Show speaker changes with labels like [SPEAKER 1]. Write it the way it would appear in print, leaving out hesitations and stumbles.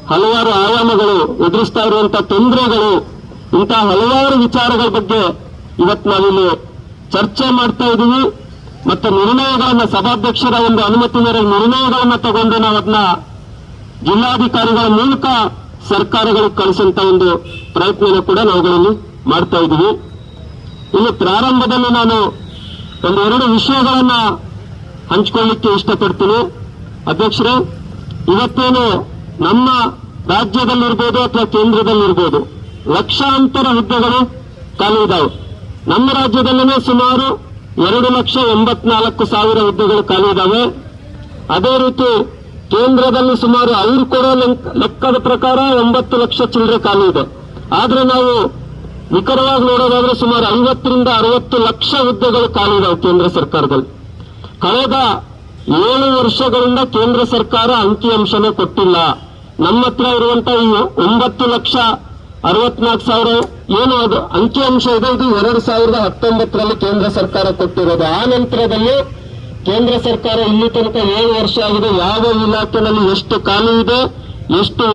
[SPEAKER 1] ಹಲವಾರು ಆಯಾಮಗಳು, ಎದುರಿಸ್ತಾ ಇರುವಂತಹ ತೊಂದರೆಗಳು, ಇಂತಹ ಹಲವಾರು ವಿಚಾರಗಳ ಬಗ್ಗೆ ಇವತ್ತು ನಾವಿಲ್ಲಿ ಚರ್ಚೆ ಮಾಡ್ತಾ ಇದ್ದೀವಿ. ಮತ್ತೆ ನಿರ್ಣಯಗಳನ್ನ, ಸಭಾಧ್ಯಕ್ಷರ ಒಂದು ಅನುಮತಿ ಮೇರೆಗೆ ನಿರ್ಣಯಗಳನ್ನ ತಗೊಂಡು ನಾವು ಅದನ್ನ ಜಿಲ್ಲಾಧಿಕಾರಿಗಳ ಮೂಲಕ ಸರ್ಕಾರಗಳಿಗೆ ಕಳಿಸುವಂತ ಒಂದು ಪ್ರಯತ್ನ ಕೂಡ ನಾವುಗಳಲ್ಲಿ ಮಾಡ್ತಾ ಇದ್ದೀವಿ. ಇನ್ನು ಪ್ರಾರಂಭದಲ್ಲಿ ನಾನು ಒಂದೆರಡು ವಿಷಯಗಳನ್ನ ಹಂಚಿಕೊಳ್ಳಿಕ್ಕೆ ಇಷ್ಟಪಡ್ತೀನಿ. ಅಧ್ಯಕ್ಷರೇ, ಇವತ್ತೇನು ನಮ್ಮ ರಾಜ್ಯದಲ್ಲಿರ್ಬೋದು ಅಥವಾ ಕೇಂದ್ರದಲ್ಲಿರ್ಬೋದು ಲಕ್ಷಾಂತರ ಹುದ್ದೆಗಳು ಖಾಲಿ ಇದಾವೆ. ನಮ್ಮ ರಾಜ್ಯದಲ್ಲೇ ಸುಮಾರು 2,84,000 ಹುದ್ದೆಗಳು ಖಾಲಿ ಇದಾವೆ. ಅದೇ ರೀತಿ ಕೇಂದ್ರದಲ್ಲಿ ಸುಮಾರು ಅವರು ಕೊಡೋ ಲೆಕ್ಕದ ಪ್ರಕಾರ 9 ಲಕ್ಷ ಚಿಲ್ಲರೆ ಖಾಲಿ ಇದೆ. ಆದ್ರೆ ನಾವು ನಿಖರವಾಗಿ ನೋಡೋದಾದ್ರೆ ಸುಮಾರು 50ರಿಂದ 60 ಲಕ್ಷ ಹುದ್ದೆಗಳು ಖಾಲಿ ಇದಾವೆ ಕೇಂದ್ರ ಸರ್ಕಾರದಲ್ಲಿ. ಕಳೆದ 7 ವರ್ಷಗಳಿಂದ ಕೇಂದ್ರ ಸರ್ಕಾರ ಅಂಕಿಅಂಶನೇ ಕೊಟ್ಟಿಲ್ಲ. ನಮ್ಮ ಹತ್ರ ಇರುವಂತ ಈ 9,64,000 ಏನು ಅದು ಅಂಕಿಅಂಶ ಇದೆ, ಇದು 2019ರಲ್ಲಿ ಕೇಂದ್ರ ಸರ್ಕಾರ ಕೊಟ್ಟಿರೋದು. ಆ ನಂತರದಲ್ಲಿ ಕೇಂದ್ರ ಸರ್ಕಾರ ಇಲ್ಲಿ ತನಕ 7 ವರ್ಷ ಆಗಿದೆ. ಯಾವ ಇಲಾಖೆಯಲ್ಲಿ ಎಷ್ಟು ಖಾಲಿ ಇದೆ, ಎಷ್ಟು